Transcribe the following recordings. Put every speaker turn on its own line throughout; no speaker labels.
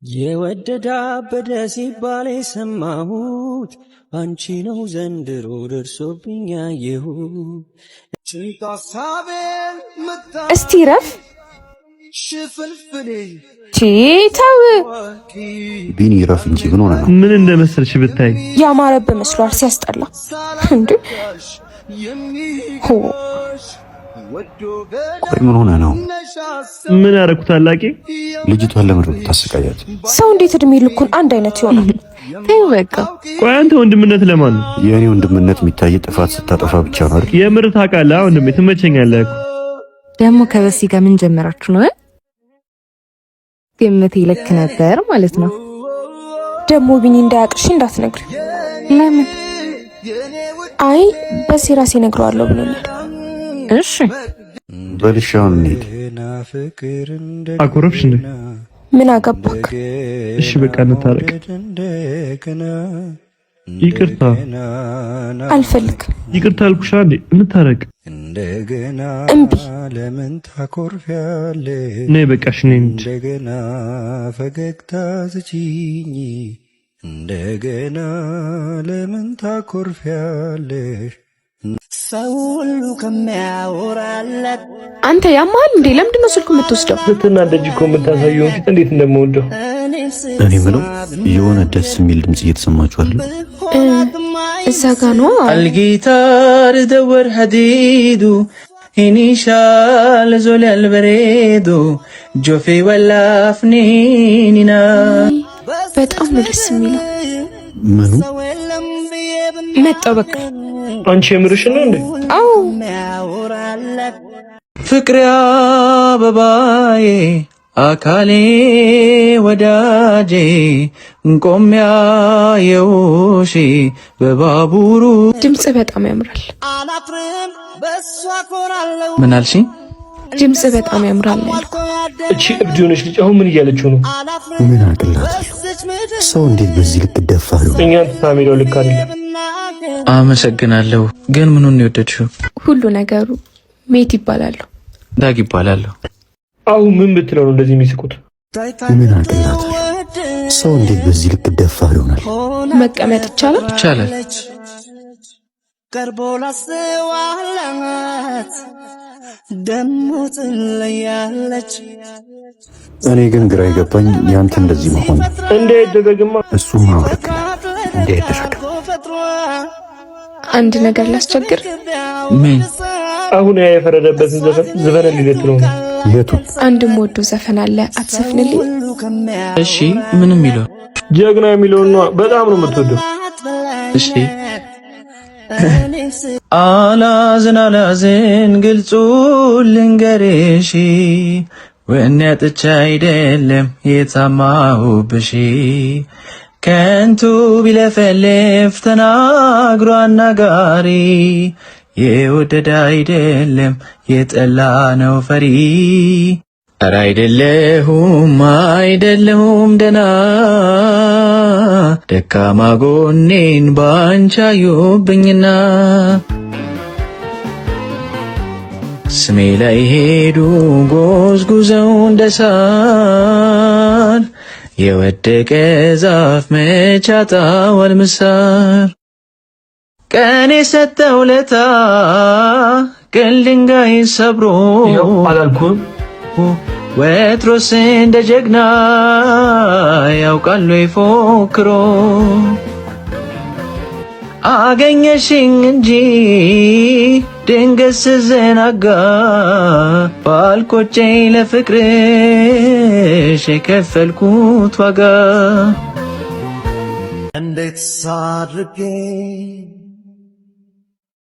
የወደዳ በደስ ይባል የሰማሁት አንቺ ነው ዘንድሮ ደርሶብኝ ያየሁት።
እስቲ ረፍ ተው
ቢኒ ረፍ እንጂ ምን ሆነ ነው?
ምን እንደመሰልሽ ብታይ
ያማረብ መስሏል። ሲያስጠላ እንዴ!
ቆይ ምን ሆነ ነው?
ምን ያረኩት ታላቂ?
ልጅቷን ለምንድን ነው ታሰቃያት?
ሰው እንዴት እድሜ ልኩን አንድ አይነት ይሆናል? ተው በቃ።
ቆይ አንተ ወንድምነት ለማን ነው?
የኔ ወንድምነት የሚታይ ጥፋት ስታጠፋ ብቻ ነው አይደል?
የምር ታውቃለህ ወንድሜ፣ ትመቸኛለህ እኮ።
ደግሞ ከበሲ ጋር ምን ጀመራችሁ ነው? ግምቴ ልክ ነበር ማለት ነው።
ደግሞ ቢኒ እንዳያቅሽ እንዳትነግሪ።
ለምን?
አይ በዚህ ራሴ እነግረዋለሁ ብሎኛል።
እሺ
በልሻውን እንሂድ።
አኮረፍሽ እንዴ?
ምን አገባክ?
እሺ በቃ እንታረቅ። ይቅርታ
አልፈልግም።
ይቅርታ አልኩሽ እንዴ? እንታረቅ።
እምቢ።
ለምን ታኮርፊያለሽ?
ነይ በቃሽ፣ ነይ እንጂ።
እንደገና ፈገግታ ስጪኝ። እንደገና ለምን ታኮርፊያለሽ? ሰው ሁሉ ከሚያወራለት
አንተ ያማል እንዴ? ለምንድን ነው ስልኩ የምትወስደው?
ስትናደጂ እኮ የምታሳየው ፊት እንዴት እንደምወደው።
እኔ ምለው የሆነ ደስ የሚል ድምጽ እየተሰማችሁ አይደል?
እዛ ጋ ነው
الجيتار دور حديده هنيشال زول البريدو جوفي ولا فنيننا
በጣም ነው ደስ የሚለው።
ምኑ
መጣው በቃ።
አንቺ የምርሽ ነው እንዴ?
አዎ
ፍቅር አበባዬ አካሌ ወዳጄ እንቆሚያ የውሺ በባቡሩ።
ድምጽ በጣም ያምራል።
ምን አልሽኝ?
ድምጽ በጣም ያምራል ያልኩ።
እቺ እብድ የሆነች ልጅ አሁን ምን እያለችው ነው?
ምን አቅላታል? ሰው እንዴት በዚህ ልክ ደፋር ነው?
እኛን ታሚለው ልክ አይደለም።
አመሰግናለሁ። ግን ምኑን ነው የወደድሽው?
ሁሉ ነገሩ። ሜት ይባላል።
ዳግ ይባላል።
አሁን ምን ብትለው ነው እንደዚህ የሚስቁት?
ምን አቅላታል? ሰው እንዴት በዚህ ልክ ደፋር ይሆናል?
መቀመጥ ይቻላል?
ይቻላል።
ቀርቦ ላስዋላት ደሞ ትለያለች።
እኔ ግን ግራ የገባኝ ያንተ እንደዚህ መሆን።
እንዴ ደገግማ
እሱማ ልክ እንዴ ተሻከ።
አንድ ነገር ላስቸግር።
ምን?
አሁን ያ የፈረደበትን ዘፈን ዝፈን ሊለት ነው።
የቱ?
አንድም ወዶ ዘፈን አለ አትዘፍንልኝ?
እሺ ምን የሚለው?
ጀግና የሚለው ነው። በጣም ነው የምትወደው።
እሺ አላዝን ግልጹ ልንገርሽ ወኔ አጥቻ አይደለም የታማሁብሽ ከንቱ ቢለፈልፍ ተናግሮ አናጋሪ የወደደ አይደለም የጠላ ነው ፈሪ። ኧረ አይደለሁም ደና ደካማ ጎኔን ባንቺ አዩብኝና ስሜ ላይ ሄዱ ጎዝጉዘው እንደሳር የወደቀ ዛፍ መቻጣዋል ምሳር ቀን የሰጠው ለታ ቅል ድንጋይ ሰብሮ
አላልኩም
ወትሮስ እንደ ጀግና ያውቃሉ ይፎክሮ አገኘሽኝ እንጂ ድንገት ስዘናጋ ባልቆጨኝ ለፍቅርሽ የከፈልኩት ዋጋ እንዴት ሳድርጌ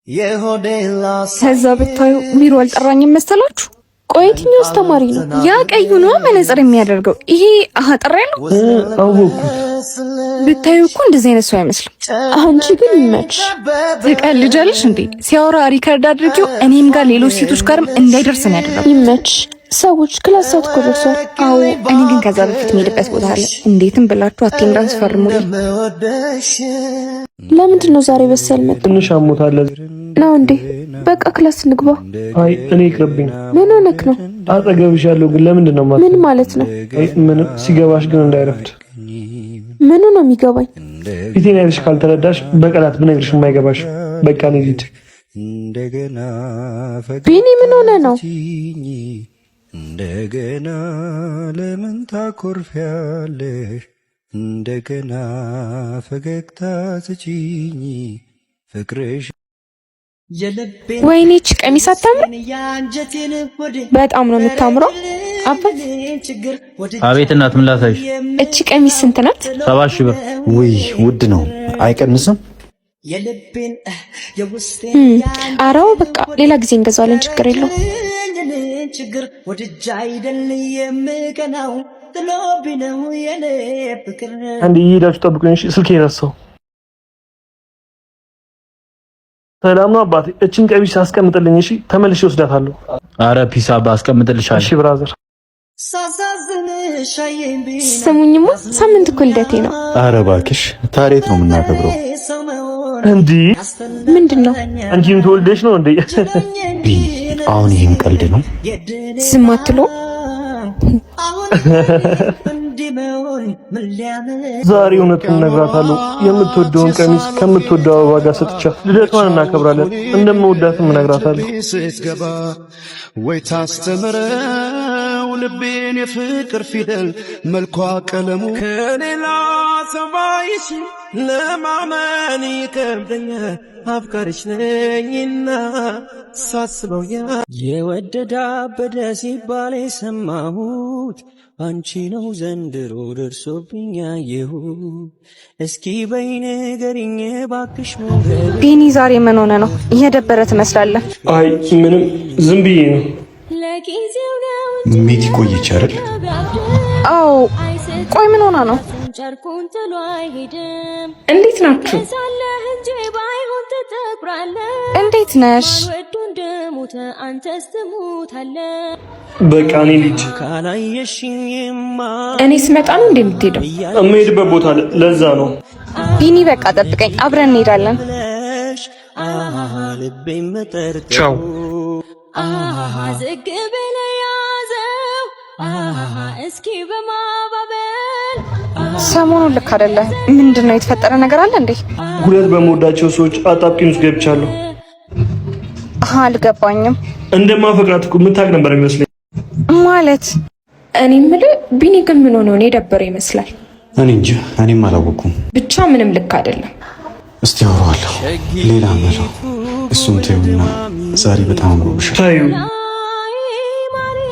የሆዴላስ
ከዛ ብታዩ ቢሮ አልጠራኝም መሰላችሁ? ቆይ የትኛው አስተማሪ ነው? ያ ቀዩ ነው መነጽር የሚያደርገው። ይሄ አጠራ ያለው
አወኩት።
ብታዩ እኮ እንደዚህ አይነት ሰው አይመስልም። አንቺ ግን ይመች። ትቀልጃለሽ እንዴ? ሲያወራ ሪከርድ አድርጊው። እኔም ጋር ሌሎች ሴቶች ጋርም እንዳይደርሰን ያደረገው።
ይመች። ሰዎች ክላስ ሰዓት እኮ ደርሷል።
አዎ እኔ ግን ከዛ በፊት የምሄድበት ቦታ አለ። እንዴትም ብላችሁ አቴንዳንስ ፈርሙልኝ።
ለምንድን ነው ዛሬ በሰል መጣ?
ትንሽ አሞታል
ነው እንዴ? በቃ ክላስ እንግባ።
አይ እኔ ይቅርብኝ።
ምን ሆነክ ነው?
አጠገብሽ ያለው ግን ለምንድን ነው ማለት?
ምን ማለት ነው?
ምን ሲገባሽ ግን እንዳይረፍድ።
ምኑ ነው የሚገባኝ?
ፊቴን አይተሽ ካልተረዳሽ በቀላት ብነግርሽ የማይገባሽ። በቃ ነው ልጅ
ቢኒ ምን ሆነ ነው?
እንደገና ለምን ታኮርፊያለሽ? እንደገና ፈገግታ ስጪኝ ፍቅርሽ።
ወይኔ እቺ ቀሚስ አታምር? በጣም ነው የምታምረው። አባት
አቤት እናት ምን ላሳይሽ?
እቺ ቀሚስ ስንት ናት?
70 ሺህ ብር።
ውይ ውድ ነው አይቀንስም?
አራው በቃ ሌላ ጊዜ እንገዛለን፣ ችግር የለው።
ችግር ወድጃ አይደል የምቀናው ጥሎብኝ ነው የኔ ፍቅር።
አንዴ ሄዳችሁ ጠብቁኝ እሺ። ስልኬ ረሳው። ሰላም ነው አባቴ። እቺን ቀሚስ አስቀምጥልኝ እሺ፣ ተመልሼ ወስዳታለሁ።
አረ ፒስ አባ አስቀምጥልሻለሁ።
እሺ ብራዘር።
ስሙኝማ ሳምንት እኮ ልደቴ ነው።
አረ እባክሽ ታሪክ ነው የምናከብረው።
እንዴ
ምንድነው?
አንቺም ተወልደሽ ነው እንዴ?
ቢኒ አሁን ይሄም ቀልድ ነው?
ዝም አትሎ
ዛሬ እውነቱን እነግራታለሁ። የምትወደውን ቀሚስ ከምትወደው አበባ ጋር ሰጥቻት ልደቷን እናከብራለን። እንደምወዳትም እነግራታለሁ።
ስትገባ ወይ ታስተምረው ልቤን የፍቅር ፊደል መልኳ ቀለሙ ከሌላ ሰማይሽ ለማመን ይከብደኛል። አፍቃሪሽ ነኝና ሳስበው የወደዳ በደ ሲባል የሰማሁት አንቺ ነው ዘንድሮ ደርሶብኝ ያየሁት። እስኪ በይ ንገሪኝ እባክሽ
ቢኒ ዛሬ ምን ሆነ ነው? እየደበረ ትመስላለህ።
አይ ምንም ዝም ብዬ ነው።
ሜቲ ቆየች አይደል?
አዎ ቆይ ምን ሆና ነው? እንዴት ናችሁ? እንዴት ነሽ?
በቃ እኔ ልጅ
እኔ ስመጣ ነው እንደምትሄደው?
የምሄድበት ቦታ ለዛ ነው።
ቢኒ በቃ ጠብቀኝ፣ አብረን እንሄዳለን።
ቻው።
ሰሞኑን ልክ አይደለ? ምንድነው የተፈጠረ ነገር አለ እንዴ?
ሁለት በመወዳቸው ሰዎች አጣብቂኝ ውስጥ ገብቻለሁ።
አልገባኝም።
እንደማፈቅራት እኮ የምታውቅ ነበር የሚመስለኝ።
ማለት እኔ የምልህ ቢኒ ግን ምን ሆነ ነው የደበረ ይመስላል?
እኔ እንጃ እኔም አላወኩም።
ብቻ ምንም ልክ አይደለም።
እስቲ አወራዋለሁ። ሌላ አመለው እሱም ተይውና ዛሬ በጣም አምሮብሻል።
ታዩ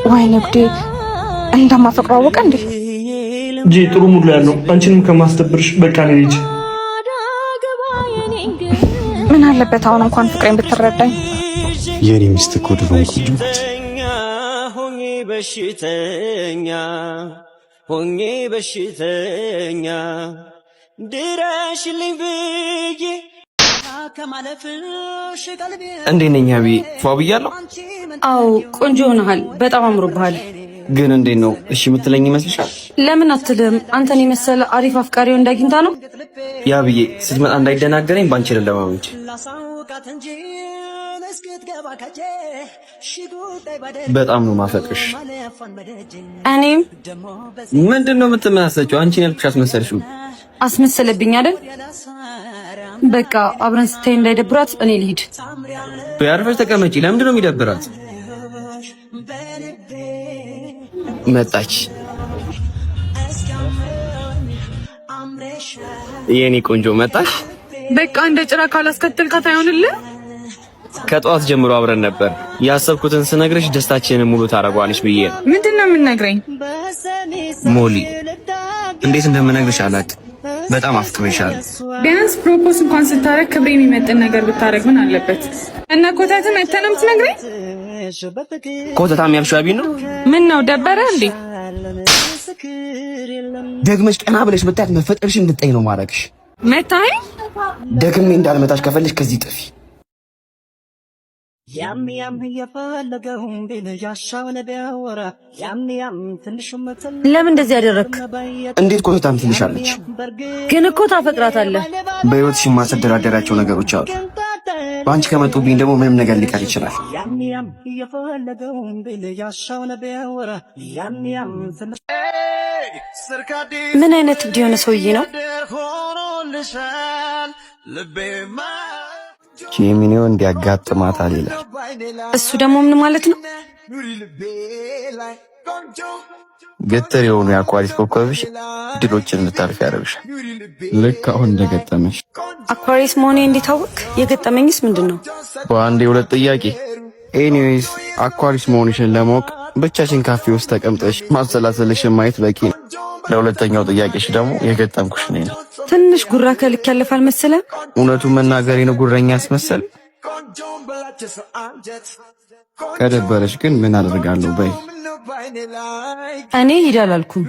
ወይኔ ጉዴ! እንደማፈቅረው አወቀ እንዴ?
ጂ ጥሩ ሙድ ላይ ያለው አንቺንም ከማስተብርሽ በቃ እኔ ልጅ
ምን አለበት አሁን እንኳን ፍቅሬን ብትረዳኝ።
የኔ ሚስት እኮ ድሮም ቆንጆ ናት።
ሆኜ በሽተኛ ድረሽልኝ ብዬ ከማለፍሽ ቀልቤ።
እንዴት ነኝ አቢ? ፏ ብያለሁ?
አዎ ቆንጆ ሆነሃል። በጣም አምሮብሃል።
ግን እንዴት ነው እሺ የምትለኝ ይመስልሻል?
ለምን አትልም? አንተን የመሰለ አሪፍ አፍቃሪው እንዳግኝታ ነው።
ያ ብዬ ስትመጣ እንዳይደናገረኝ ባንቺ ለማመንጭ በጣም ነው ማፈቅርሽ።
እኔም
ምንድነው የምትመሳሰለው? አንቺን ያልኩሽ አስመሰልሽው።
አስመሰለብኝ አይደል? በቃ አብረን ስታይ እንዳይደብራት እኔ ልሂድ።
በያርፈሽ ተቀመጪ። ለምንድነው የሚደብራት? መጣች የኔ ቆንጆ መጣሽ።
በቃ እንደ ጭራ ካላስከተልካት አይሆንልህ።
ከጧት ጀምሮ አብረን ነበር። ያሰብኩትን ስነግርሽ ደስታችንን ሙሉ ታረጋዋለሽ ብዬ ነው።
ምንድነው የምንነግረኝ?
ሞሊ እንዴት እንደምነግርሽ አላውቅም። በጣም አፍቅሬሻለሁ።
ቢያንስ ፕሮፖዝ እንኳን ስታረግ ክብሬ የሚመጥን ነገር ብታረግ ምን አለበት? እና ኮታትም አይተንም ትነግረኝ።
ኮታታም ያልሽው አቢ ነው።
ምን ነው ደበረ እንዴ?
ደግመሽ ቀና ብለሽ ብታያት መፈጠርሽ እንድጠይ ነው ማረግሽ።
መታይ
ደግሜ እንዳልመታሽ ከፈለሽ ከዚህ ጥፊ
ያም የፈለገውን ቢል ያሻውን ቢያወራ ያም ትንሹም
ለምን እንደዚህ ያደረክ?
እንዴት ኮተታም ትልሻለች?
ግን እኮ ታፈቅራታለህ።
በህይወትሽ የማስተዳደራቸው ነገሮች አሉ። ባንቺ ከመጡብኝ ደግሞ ምንም ነገር ሊቀር ይችላል።
ያም የፈለገውን ቢል ያሻውን ቢያወራ ያም ትንሽ
ምን አይነት እብድ የሆነ ሰውዬ ነው?
ጄሚኒዮ እንዲያጋጥማታል ይላል።
እሱ ደግሞ ምን ማለት ነው?
ገተር የሆኑ የአኳሪስ ኮከብሽ ድሎችን እንድታልፍ ያደርግሻል። ልክ አሁን እንደገጠመሽ።
አኳሪስ መሆኔ እንዴት አወቅ? የገጠመኝስ ምንድነው?
በአንድ የሁለት ጥያቄ። ኤኒዌይስ አኳሪስ መሆንሽን ለማወቅ ብቻሽን ካፌ ውስጥ ተቀምጠሽ ማሰላሰልሽን ማየት በቂ ነው። ለሁለተኛው ጥያቄሽ ደግሞ የገጠምኩሽ ነው።
ትንሽ ጉራ ከልክ ያለፋል መሰለ።
እውነቱን መናገሬ ነው ጉረኛ አስመሰል። ከደበረሽ ግን ምን አደርጋለሁ በይ።
እኔ ሂድ አላልኩም።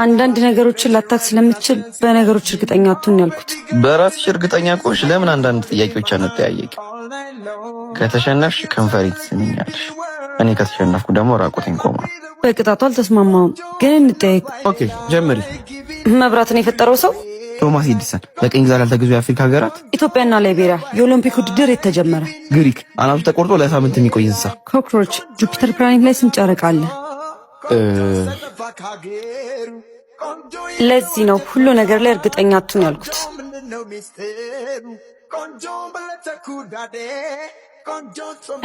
አንዳንድ ነገሮችን ላታክ ስለምትችል በነገሮች እርግጠኛ አትሁን ያልኩት።
በራስሽ እርግጠኛ ቆሽ ለምን አንዳንድ ጥያቄዎች አንጠያየቅ? ከተሸነፍሽ ከንፈሪ ትስሚኛለሽ፣ እኔ ከተሸነፍኩ ደግሞ ራቁቴን ቆማለሁ።
በቅጣቱ አልተስማማውም ግን እንጠያየቅ።
ኦኬ ጀምሪ።
መብራትን የፈጠረው ሰው
ቶማስ ኤዲሰን። በቀኝ ግዛት ያልተገዙ የአፍሪካ ሀገራት
ኢትዮጵያና ላይቤሪያ። የኦሎምፒክ ውድድር የተጀመረ
ግሪክ። አናቱ ተቆርጦ ለሳምንት የሚቆይ እንስሳ
ኮክሮች። ጁፒተር ፕላኔት ላይ ስንት ጨረቃ አለ? ለዚህ ነው ሁሉ ነገር ላይ እርግጠኛ አትሁን ያልኩት።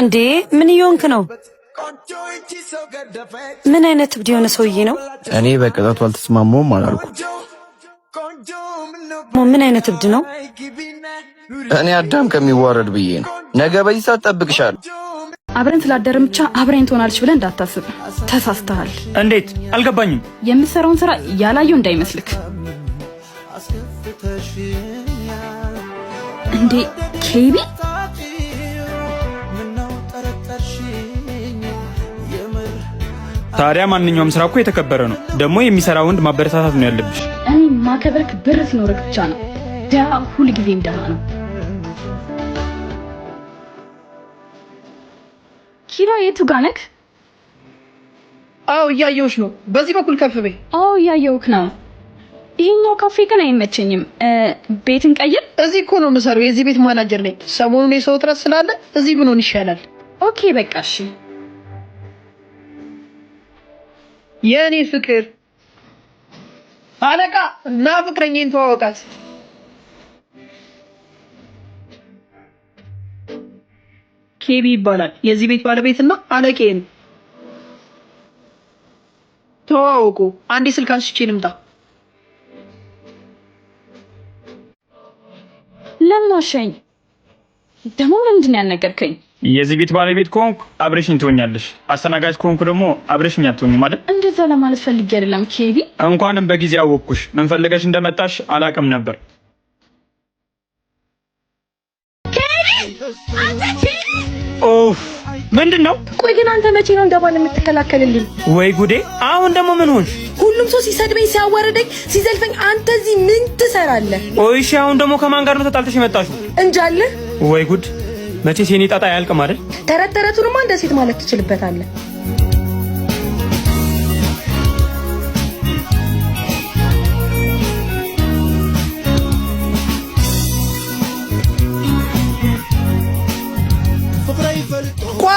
እንዴ ምን እየሆንክ ነው? ምን አይነት እብድ የሆነ ሰውዬ ነው?
እኔ በቅጣቱ አልተስማማውም አላልኩም።
ምን አይነት እብድ ነው?
እኔ አዳም ከሚዋረድ ብዬ ነው። ነገ በዚህ ሰዓት ጠብቅሻለሁ።
አብረን ስላደረን ብቻ አብረን ትሆናለች ብለን እንዳታስብ፣ ተሳስተሃል።
እንዴት? አልገባኝም።
የምትሰራውን ስራ ያላየው እንዳይመስልክ። እንዴ ኬቢ
ታዲያ ማንኛውም ስራ እኮ የተከበረ ነው። ደግሞ የሚሰራ ወንድ ማበረታታት ነው ያለብሽ።
እኔ ማከበርክ ብር ሲኖርክ ብቻ ነው። ደሃ ሁልጊዜም ደሃ ነው። ኪራ የቱ ጋር ነህ?
አዎ እያየሁሽ ነው። በዚህ በኩል ከፍ በይ።
አዎ እያየሁህ ነው። ይሄኛው ካፌ ግን አይመቸኝም። ቤትን ቀይር።
እዚህ እኮ ነው የምሰራው። የዚህ ቤት ማናጀር ነኝ። ሰሞኑን የሰው እጥረት ስላለ እዚህ ብንሆን ይሻላል።
ኦኬ በቃ እሺ።
የኔ ፍቅር አለቃ እና ፍቅረኛዬን ተዋወቃት። ኬቢ ይባላል። የዚህ ቤት ባለቤትና አለቃዬ ነው። ተዋወቁ። አንዴ ስልክ አንስቼ ልምጣ።
ለምን አሸኝ? ደግሞ ምንድን ነው ያልነገርከኝ?
የዚህ ቤት ባለቤት ከሆንኩ አብረሽኝ ትሆኛለሽ፣ አስተናጋጅ ከሆንኩ ደግሞ አብረሽኝ አትሆኝም ማለት።
እንደዛ ለማለት ፈልጌ አይደለም ኬቢ።
እንኳንም በጊዜ አወቅኩሽ። ምን ፈልገሽ እንደመጣሽ አላውቅም ነበር። ኦፍ ምንድን ነው?
ቆይ ግን አንተ መቼ ነው እንደባል የምትከላከልልኝ?
ወይ ጉዴ! አሁን ደግሞ ምን ሆንሽ?
ሁሉም ሰው ሲሰድበኝ፣ ሲያዋርደኝ፣ ሲዘልፈኝ አንተ እዚህ ምን ትሰራለህ?
ቆይ እሺ፣ አሁን ደግሞ ከማን ጋር ነው ተጣልተሽ የመጣሽው?
እንጃለ።
ወይ ጉድ! መቼስ የኔ ጣጣ አያልቅም አይደል?
ተረት ተረቱንማ እንደ ሴት ማለት ትችልበታለህ።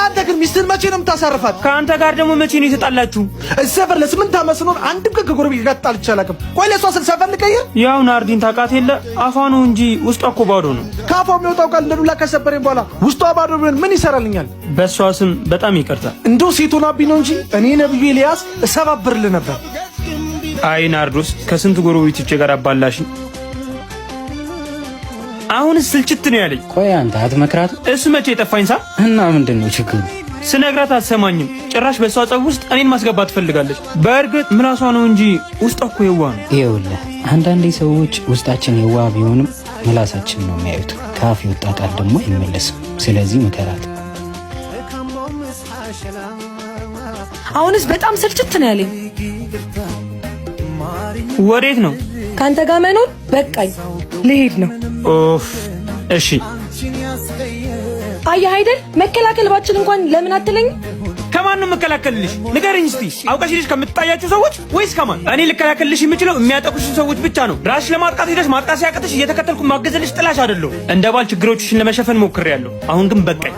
አንተ ግን ሚስትህን መቼ ነው የምታሳርፋት?
ከአንተ ጋር ደግሞ መቼ ነው የተጣላችሁ?
ሰፈር ለ8 ዓመት ስኖር አንድም ቀን ከጎረቤት ጋር ተጣልቼ አላውቅም። ቆይ ለሷ ስል ሰፈር ልቀይር?
ያው ናርዲን ታውቃት የለ አፏ ነው እንጂ ውስጧ እኮ ባዶ ነው።
ከአፏ የሚወጣው ቃል እንደ ዱላ ከሰበረኝ በኋላ ውስጧ ባዶ ቢሆን ምን ይሰራልኛል?
በሷ ስም በጣም ይቅርታ።
እንደው ሴት ሆናብኝ ነው እንጂ እኔ ነብዩ ኤልያስ እሰባብርልህ ነበር።
አይ ናርዶስ፣ ከስንት ጎረቤቶቼ ጋር አባላሽኝ። አሁን ስልችት ነው ያለኝ።
ቆይ አንተ አትመክራት?
እሱ መቼ የጠፋኝ ሳ
እና ምንድነው ችግሩ?
ስነግራት አትሰማኝም። ጭራሽ በሷ ጸብ ውስጥ እኔን ማስገባት ትፈልጋለች። በእርግጥ ምላሷ ነው እንጂ ውስጧ እኮ የዋህ ነው።
ይኸውልህ አንዳንዴ ሰዎች ውስጣችን የዋህ ቢሆንም ምላሳችን ነው የሚያዩት። ከአፍ የወጣ ቃል ደግሞ አይመለስም። ስለዚህ ምከራት።
አሁንስ በጣም ስልችት ነው ያለኝ።
ወዴት ነው?
ካንተ ጋር መኖር በቃኝ፣ ልሄድ ነው።
ኦፍ እሺ።
አየህ አይደል መከላከል ባችል እንኳን ለምን አትለኝ?
ከማን ነው መከላከልልሽ? ንገረኝ እስቲ። አውቀሽ ልጅ ከምትጣያቸው ሰዎች ወይስ ከማን? እኔ ልከላከልልሽ የምችለው የሚያጠቁሽ ሰዎች ብቻ ነው። ራስሽ ለማጥቃት ሄደሽ ማጥቃት ሲያቅትሽ እየተከተልኩ ማገዘልሽ ጥላሽ አይደለሁ። እንደ ባል ችግሮችሽን ለመሸፈን ሞክሬያለሁ። አሁን ግን በቃኝ።